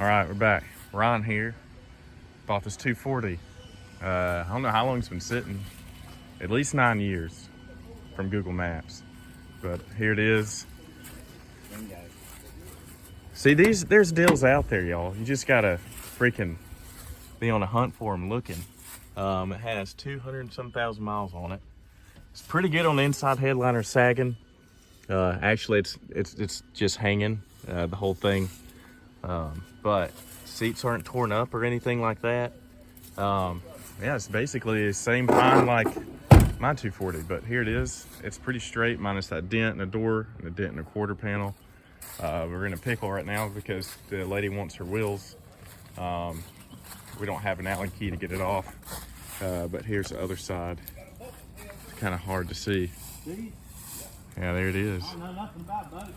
All right, we're back. Ron here. Bought this 240. I don't know how long it's been sitting. At least 9 years from Google Maps. But here it is. See, there's deals out there, y'all. You just gotta freaking be on a hunt for them looking. It has 200 and some thousand miles on it. It's pretty good on the inside headliner sagging. Actually, it's just hanging, the whole thing. But seats aren't torn up or anything like that. Yeah, it's basically the same pine like my 240, but here it is. It's pretty straight, minus that dent in the door and the dent in the quarter panel. We're in a pickle right now because the lady wants her wheels. We don't have an Allen key to get it off. But here's the other side. It's kind of hard to see. Yeah, there it is. I don't know nothing about boats.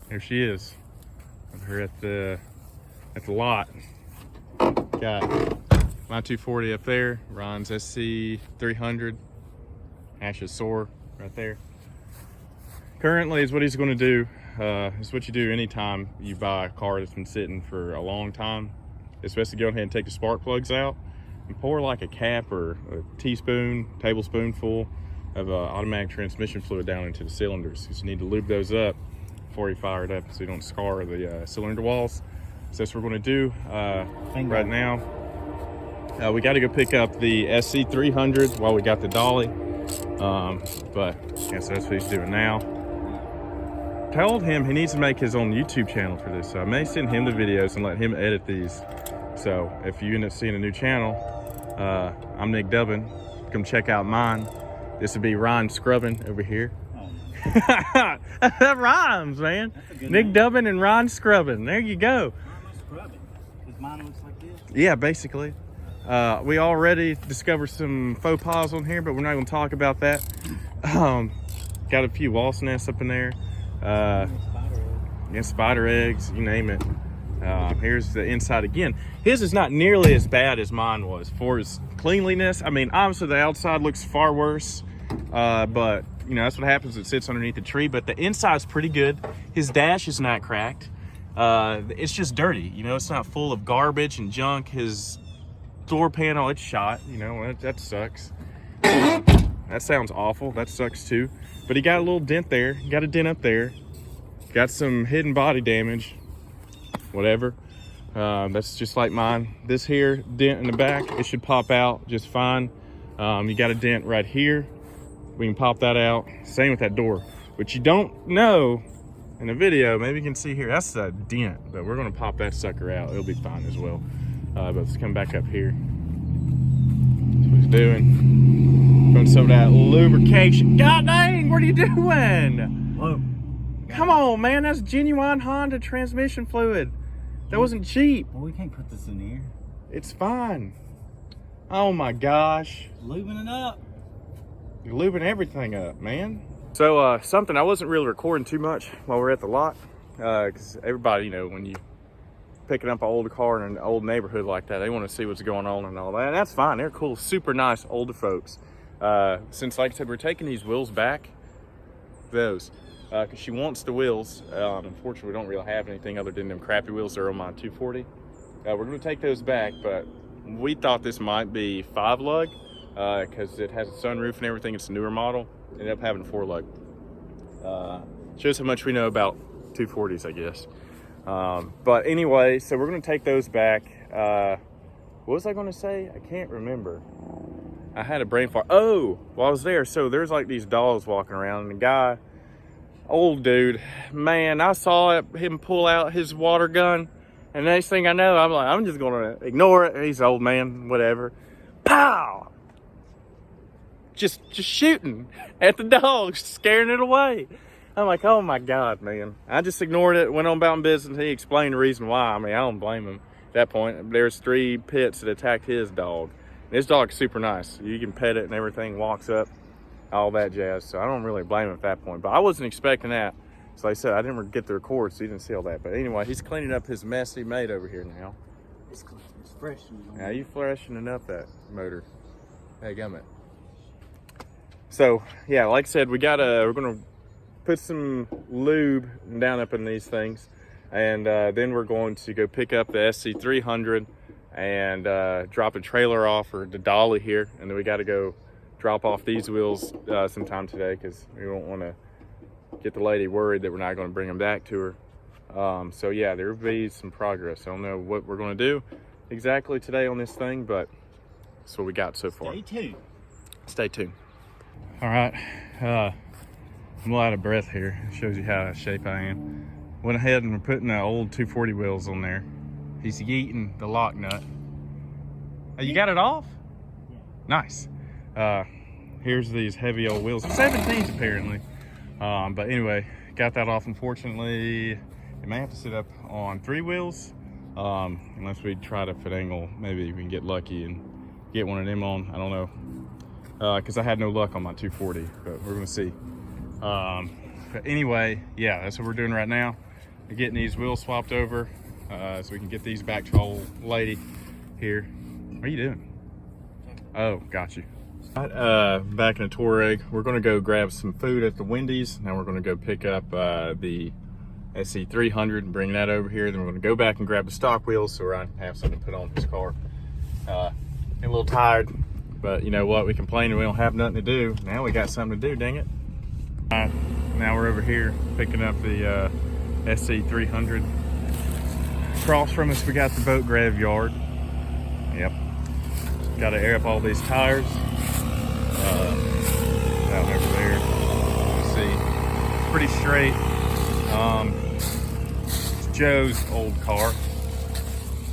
There she is. Over here at the lot. Got my 240 up there. Ron's SC300. Ash's Soar right there. Currently is what he's going to do. It's what you do anytime you buy a car that's been sitting for a long time. It's best to go ahead and take the spark plugs out and pour like a cap or a teaspoon, tablespoonful of automatic transmission fluid down into the cylinders. You need to lube those up before you fire it up so you don't scar the cylinder walls. So that's what we're going to do right now. We got to go pick up the SC300 while we got the dolly. But yeah, so that's what he's doing now. Told him he needs to make his own YouTube channel for this, so I may send him the videos and let him edit these. So if you end up seeing a new channel, I'm Nick Dubbin. Come check out mine. This would be Ron Scrubbin over here. Oh, that rhymes, man. Nick Dubbin and Ron Scrubbin. There you go. Scrubbing, because mine looks like this. Yeah, basically. We already discovered some faux pas on here, but we're not going to talk about that. Got a few wasp nests up in there. Yeah, spider eggs, you name it. Here's the inside again. His is not nearly as bad as mine was for his cleanliness. I mean, obviously the outside looks far worse, but you know, that's what happens. It sits underneath the tree, but the inside's pretty good. His dash is not cracked. It's just dirty. You know, it's not full of garbage and junk. His door panel, it's shot. You know, that sucks. That sounds awful. That sucks too. But he got a little dent there. He got a dent up there. Got some hidden body damage. Whatever. That's just like mine. This here dent in the back, it should pop out just fine. You got a dent right here. We can pop that out. Same with that door. But you don't know in the video, maybe you can see here, that's a dent, but we're gonna pop that sucker out. It'll be fine as well. But let's come back up here. That's what he's doing. Doing some of that lubrication. God dang, what are you doing? Whoa. Come on, man, that's genuine Honda transmission fluid. That wasn't cheap. Well, we can't put this in here. It's fine. Oh my gosh. Lubing it up. You're lubing everything up, man. So something I wasn't really recording too much while we're at the lot, because everybody, you know, when you picking up an old car in an old neighborhood like that, they want to see what's going on and all that. And that's fine. They're cool, super nice older folks. Since, like I said, we're taking these wheels back, because she wants the wheels. Unfortunately, we don't really have anything other than them crappy wheels that are on my 240. We're going to take those back, but we thought this might be 5-lug, because it has a sunroof and everything. It's a newer model. Ended up having 4-lug. Shows how much we know about 240s, I guess. But anyway, so we're going to take those back. What was I going to say? I can't remember. I had a brain fart. Oh, while I was there, so there's like these dogs walking around, and the guy, old dude, man, I saw him pull out his water gun, and next thing I know, I'm like, I'm just gonna ignore it. He's an old man, whatever. Pow! Just shooting at the dogs, scaring it away. I'm like, oh my God, man. I just ignored it, went on about business. He explained the reason why. I mean, I don't blame him at that point. There's 3 pits that attacked his dog. His dog's super nice. You can pet it and everything, walks up, all that jazz. So I don't really blame him at that point. But I wasn't expecting that. So like I said, I didn't get the record, so you didn't see all that. But anyway, he's cleaning up his mess he made over here now. It's freshening. Now you freshening up that motor. Hey, gummit. So yeah, like I said, we're gonna put some lube down up in these things. And then we're going to go pick up the SC300 and drop a trailer off, or the dolly here. And then we got to go drop off these wheels sometime today, because we don't want to get the lady worried that we're not going to bring them back to her. So yeah, there will be some progress. I don't know what we're going to do exactly today on this thing, but that's what we got so far. Stay tuned. Stay tuned. All right, I'm a little out of breath here. It shows you how out of shape I am. Went ahead and we're putting the old 240 wheels on there. He's yeeting the lock nut. Oh, you got it off? Yeah. Nice. Here's these heavy old wheels. 17s apparently. But anyway, got that off. Unfortunately, it may have to sit up on 3 wheels. Unless we try to finagle, maybe we can get lucky and get one of them on. I don't know. Because I had no luck on my 240, but we're gonna see. But anyway, yeah, that's what we're doing right now. We're getting these wheels swapped over so we can get these back to our old lady here. What are you doing? Oh, got you. Back in the Touareg, we're gonna go grab some food at the Wendy's. Now we're gonna go pick up the SC300 and bring that over here. Then we're gonna go back and grab the stock wheels so Ryan can have something to put on his car. Getting a little tired, but you know what? We complain and we don't have nothing to do. Now we got something to do, dang it. Now we're over here picking up the SC300. Across from us, we got the boat graveyard. Yep. Got to air up all these tires. Out over there. Let's see. Pretty straight. It's Joe's old car.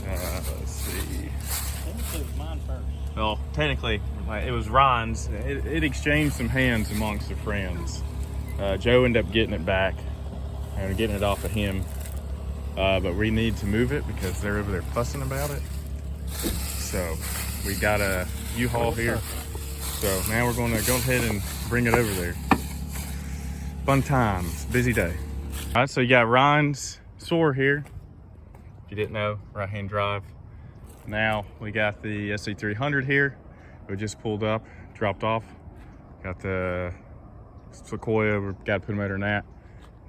Let's see. It was mine first. Well, technically, it was Ryan's. It exchanged some hands amongst the friends. Joe ended up getting it back and getting it off of him. But we need to move it because they're over there fussing about it. So we got a U-Haul here. So now we're going to go ahead and bring it over there. Fun times, busy day. All right, so you got Ryan's SOAR here. If you didn't know, right-hand drive. Now we got the SC300 here. We just pulled up, dropped off. Got the Sequoia, we've got to put them under that.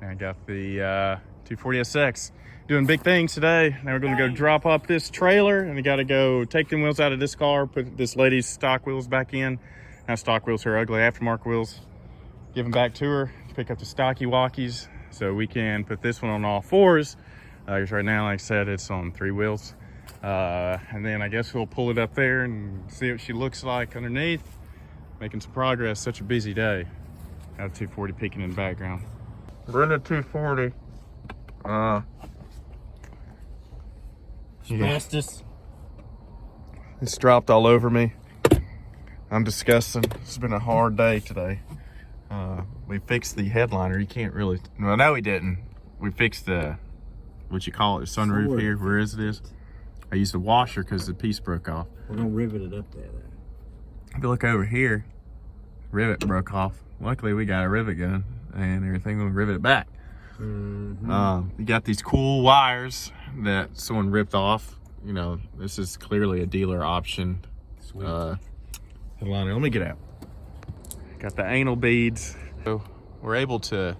And I got the 240SX. Doing big things today. Now we're going to go drop up this trailer, and we got to go take them wheels out of this car, put this lady's stock wheels back in. Now stock wheels, her ugly aftermarket wheels. Give them back to her, pick up the stocky walkies so we can put this one on all 4s. Because right now, like I said, it's on 3 wheels. And then I guess we'll pull it up there and see what she looks like underneath. Making some progress, such a busy day. Got a 240 peeking in the background. Brenda 240. Asbestos. It's dropped all over me. I'm disgusting. It's been a hard day today. We fixed the headliner. You can't really, well, no, we didn't. We fixed the, what you call it, sunroof here. Where is it? I used a washer because the piece broke off. We're gonna rivet it up there. If you look over here, rivet broke off. Luckily, we got a rivet gun and everything. We'll rivet it back. You got these cool wires that someone ripped off. You know, this is clearly a dealer option. Headliner. Let me get out. Got the anal beads. So we're able to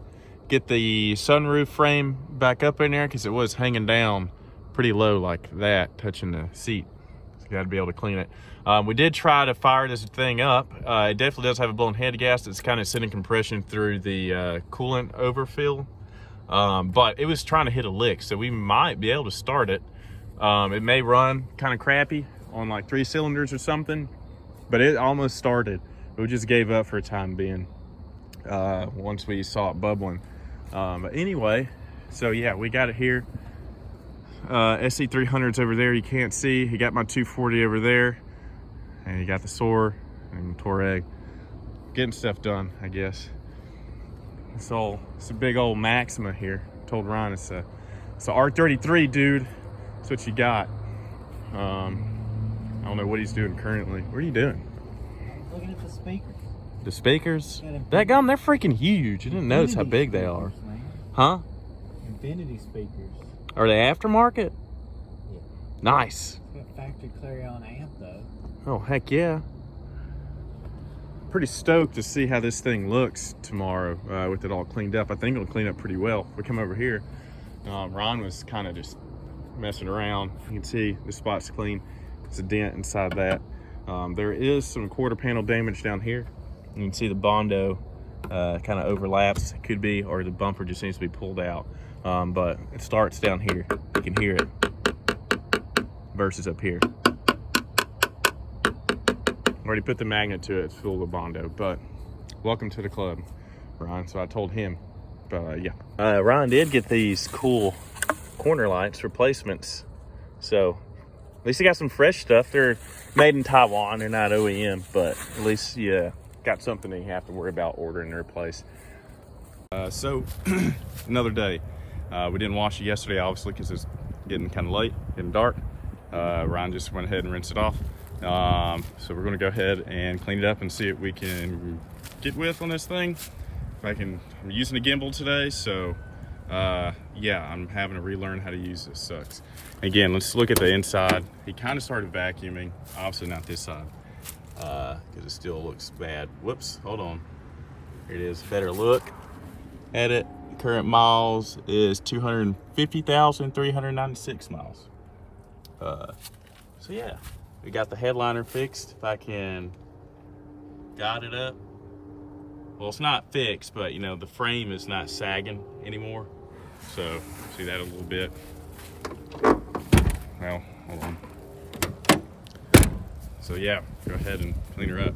get the sunroof frame back up in there because it was hanging down pretty low like that, touching the seat. So you got to be able to clean it. We did try to fire this thing up. It definitely does have a blown head gas that's kind of sending compression through the coolant overfill. But it was trying to hit a lick, so we might be able to start it. It may run kind of crappy on like 3 cylinders or something, but it almost started. We just gave up for a time being once we saw it bubbling. But anyway, so yeah, we got it here. SC300's over there, you can't see. You got my 240 over there, and you got the SOAR and Touareg. Getting stuff done, I guess. It's a big old Maxima here. I told Ryan it's a R33, dude. That's what you got. I don't know what he's doing currently. What are you doing? Looking at the speakers. The speakers? That gum, they're freaking huge. You didn't notice how big they are. Huh? Infinity speakers. Are they aftermarket? Yeah. Nice. It's got factory Clarion amp though. Oh, heck yeah. Pretty stoked to see how this thing looks tomorrow with it all cleaned up. I think it'll clean up pretty well. We come over here. Ron was kind of just messing around. You can see the spot's clean. It's a dent inside that. There is some quarter panel damage down here. You can see the Bondo kind of overlaps. It could be, or the bumper just needs to be pulled out. But it starts down here. You can hear it versus up here. Already put the magnet to it. It's full of Bondo. But welcome to the club, Ron. So I told him. But yeah. Ron did get these cool corner lights replacements. So at least he got some fresh stuff. They're made in Taiwan. They're not OEM, but at least you got something that you have to worry about ordering and replace. So another day. We didn't wash it yesterday, obviously, because it's getting kind of late, getting dark. Ryan just went ahead and rinsed it off. So we're gonna go ahead and clean it up and see what we can get with on this thing. I'm using a gimbal today, so yeah, I'm having to relearn how to use this. Sucks. Again, let's look at the inside. He kind of started vacuuming, obviously not this side, because it still looks bad. Whoops, hold on. Here it is, better look at it. Current miles is 250,396 miles. So yeah, we got the headliner fixed. If I can guide it up. Well, it's not fixed, but you know, the frame is not sagging anymore. So, see that a little bit. Well, hold on. So yeah, go ahead and clean her up.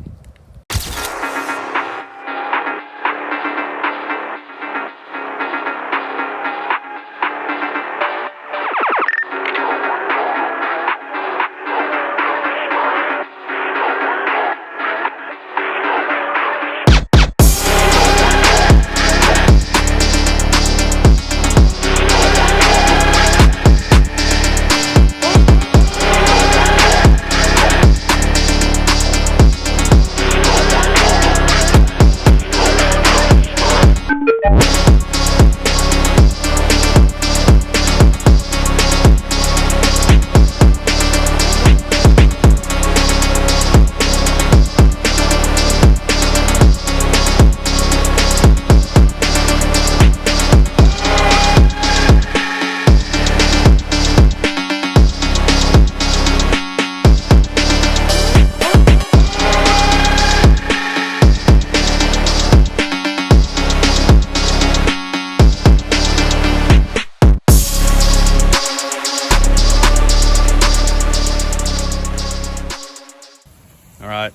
All right,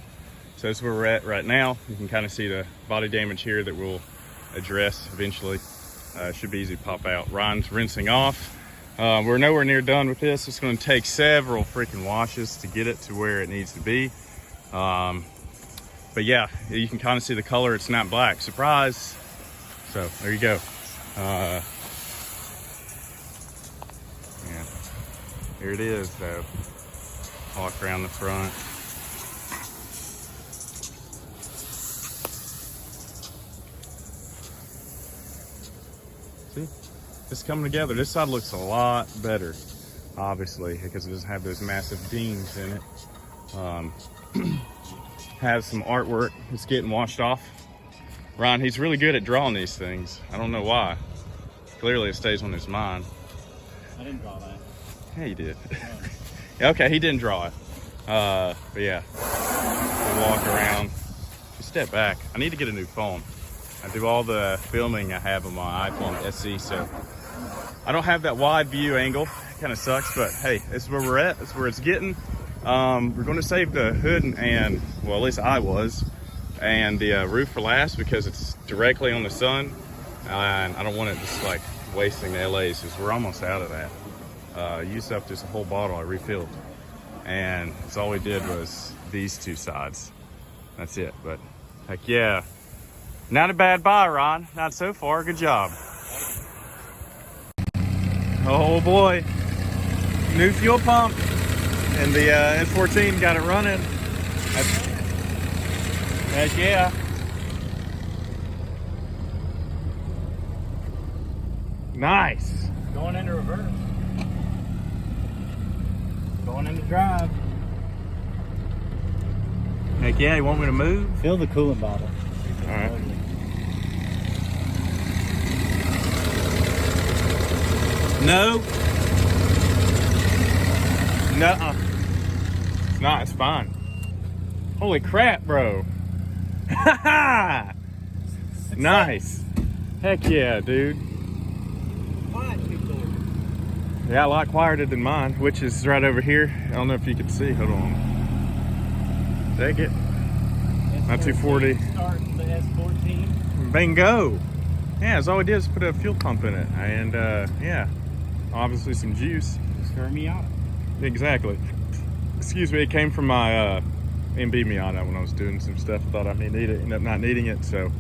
so that's where we're at right now. You can kind of see the body damage here that we'll address eventually. Should be easy to pop out. Ryan's rinsing off. We're nowhere near done with this. It's going to take several freaking washes to get it to where it needs to be. But yeah, you can kind of see the color. It's not black. Surprise. So there you go. Yeah, here it is though. Walk around the front. See, it's coming together. This side looks a lot better, obviously, because it doesn't have those massive dings in it. Has some artwork. It's getting washed off. Ryan, he's really good at drawing these things. I don't know why. Clearly it stays on his mind. I didn't draw that. Yeah, you did. Oh. Okay, he didn't draw it. But yeah, we'll walk around. Just step back. I need to get a new phone. I do all the filming I have on my iPhone SE, so I don't have that wide view angle. Kind of sucks, but hey, this is where we're at. That's where it's getting. We're going to save the hood and, well, at least I was, and the roof for last because it's directly on the sun, and I don't want it just like wasting the LAs because we're almost out of that. Used up just a whole bottle I refilled, and that's all we did was these two sides. That's it. But heck yeah, not a bad buy, Ron. Not so far. Good job. Oh boy, new fuel pump, and the s14 got it running. Heck yeah. Nice. Going into reverse. Going into drive. Heck yeah, you want me to move? Fill the coolant bottle. All right. No. Nuh-uh. It's not, it's fine. Holy crap, bro. Nice. Heck yeah, dude. Yeah, a lot quieter than mine, which is right over here. I don't know if you can see. Hold on. Take it. My 240. Starting the S14. Bingo. Yeah, that's all we did is put a fuel pump in it. And yeah, obviously some juice. Stir Miata. Exactly. Excuse me, it came from my MB Miata when I was doing some stuff. I thought I may need it, ended up not needing it, so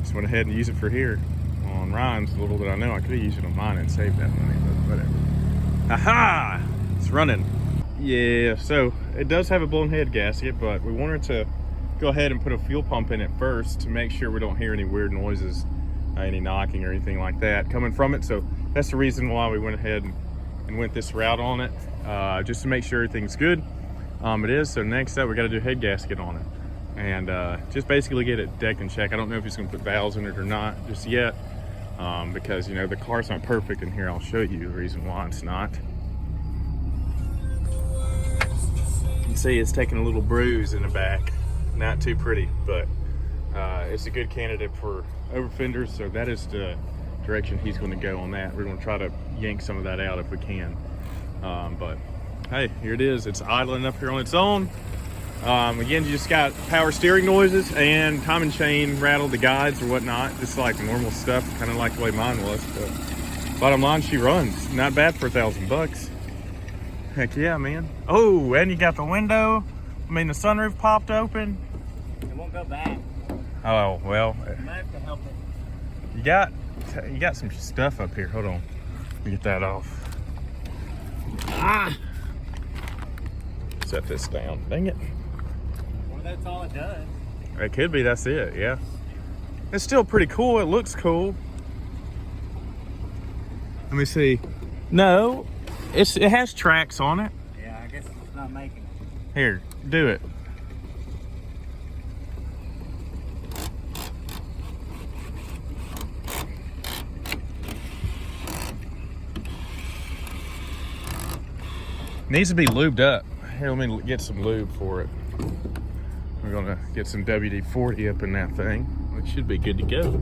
just went ahead and used it for here on Ryan's. Little did I know I could have used it on mine and saved that money, but whatever. Aha! It's running. Yeah, so it does have a blown head gasket, but we wanted to go ahead and put a fuel pump in it first to make sure we don't hear any weird noises, any knocking or anything like that coming from it. So that's the reason why we went ahead and went this route on it, just to make sure everything's good. It is. So next up, we got to do a head gasket on it and just basically get it decked and checked. I don't know if he's going to put valves in it or not just yet, because you know the car's not perfect in here. I'll show you the reason why it's not. You can see it's taking a little bruise in the back. Not too pretty, but it's a good candidate for over fenders, so that is the direction he's going to go on that. We're going to try to yank some of that out if we can, but hey, here it is. It's idling up here on its own. Again, you just got power steering noises and timing chain rattle the guides or whatnot, just like normal stuff, kind of like the way mine was. But bottom line, she runs. Not bad for $1,000. Heck yeah, man. Oh, and you got the window. I mean, the sunroof popped open. It won't go back. Oh well. You might have to help it. You got some stuff up here. Hold on. Let me get that off. Ah! Set this down. Dang it. Well, that's all it does. It could be. That's it. Yeah. It's still pretty cool. It looks cool. Let me see. No, it has tracks on it. Yeah, I guess it's not making it. Here, do it. Needs to be lubed up. Here, let me get some lube for it. We're gonna get some WD-40 up in that thing. It should be good to go.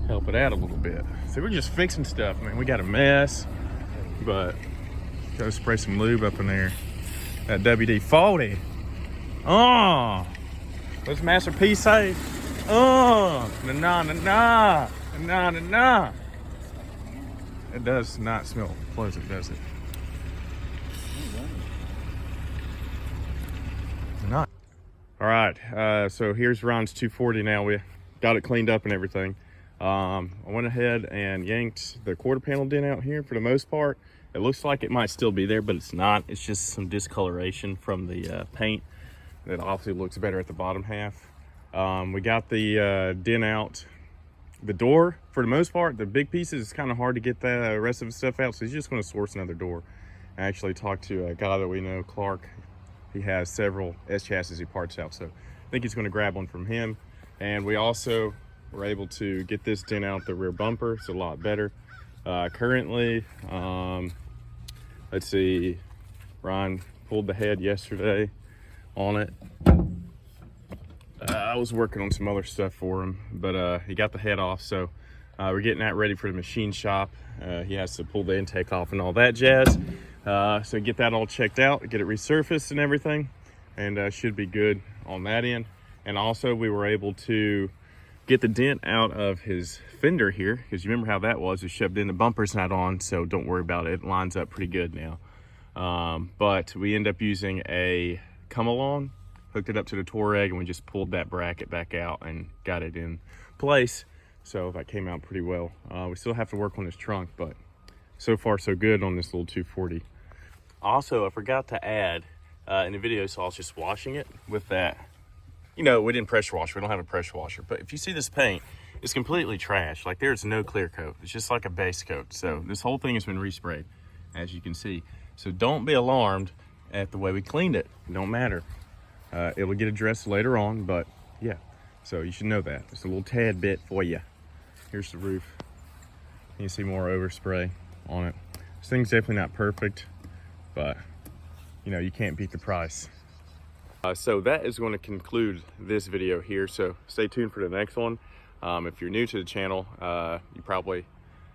Help it out a little bit. So we're just fixing stuff, man. We got a mess, but gotta spray some lube up in there. That WD-40. Oh, what's Master P say? Oh, na-na-na-na, na-na-na-na. It does not smell pleasant, does it? Not. All right, so here's Ron's 240 now. We got it cleaned up and everything. I went ahead and yanked the quarter panel dent out here for the most part. It looks like it might still be there, but it's not. It's just some discoloration from the paint that obviously looks better at the bottom half. We got the dent out. The door, for the most part, the big pieces, it's kind of hard to get the rest of the stuff out, so he's just going to source another door. I actually talked to a guy that we know, Clark. He has several S-chassis he parts out, so I think he's going to grab one from him. And we also were able to get this dent out the rear bumper. It's a lot better. Currently, let's see, Ryan pulled the head yesterday on it. I was working on some other stuff for him, but he got the head off, so we're getting that ready for the machine shop. He has to pull the intake off and all that jazz. So get that all checked out, get it resurfaced and everything, and should be good on that end. And also we were able to get the dent out of his fender here, because you remember how that was, it shoved in, the bumper's not on, so don't worry about it. It lines up pretty good now. But we end up using a come along, hooked it up to the Touareg, and we just pulled that bracket back out and got it in place. So that came out pretty well. We still have to work on this trunk, but so far so good on this little 240. Also, I forgot to add in the video, so I was just washing it with that. You know, we didn't pressure wash. We don't have a pressure washer. But if you see this paint, it's completely trash. Like, there's no clear coat. It's just like a base coat. So this whole thing has been resprayed, as you can see. So don't be alarmed at the way we cleaned it. It don't matter. It'll get addressed later on, but yeah. So you should know that. Just a little tad bit for you. Here's the roof. You can see more overspray on it. This thing's definitely not perfect, but you know, you can't beat the price. So that is going to conclude this video here. So stay tuned for the next one. If you're new to the channel, you probably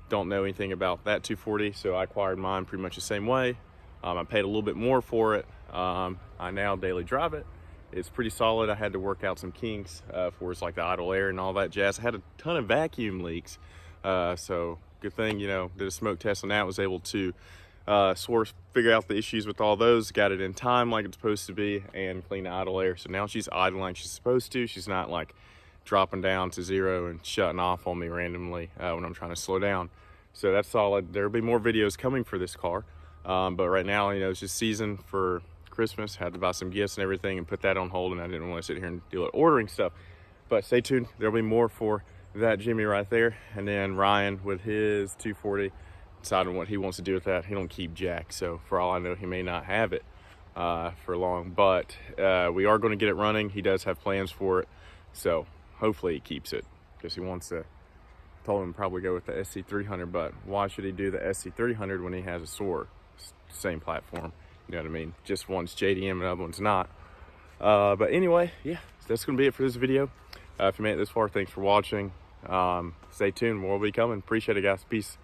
don't know anything about that 240. So I acquired mine pretty much the same way. I paid a little bit more for it. I now daily drive it. It's pretty solid. I had to work out some kinks for it's like the idle air and all that jazz. I had a ton of vacuum leaks. So good thing, you know, did a smoke test on that, was able to figure out the issues with all those, got it in time like it's supposed to be, and clean the idle air. So now she's idling like she's supposed to. She's not like dropping down to 0 and shutting off on me randomly when I'm trying to slow down. So that's solid. There'll be more videos coming for this car. But right now, you know, it's just season for Christmas. Had to buy some gifts and everything and put that on hold, and I didn't want to sit here and deal with ordering stuff. But stay tuned. There'll be more for that Jimmy right there. And then Ryan with his 240, deciding what he wants to do with that. He don't keep jack, so for all I know, he may not have it for long. But we are going to get it running. He does have plans for it, so hopefully he keeps it, because he wants to. Told him probably go with the SC300, but why should he do the SC300 when he has a SOAR? Same platform, you know what I mean? Just one's JDM and the other one's not. But anyway, yeah, that's gonna be it for this video. If you made it this far, thanks for watching. Stay tuned, more will be coming. Appreciate it, guys. Peace.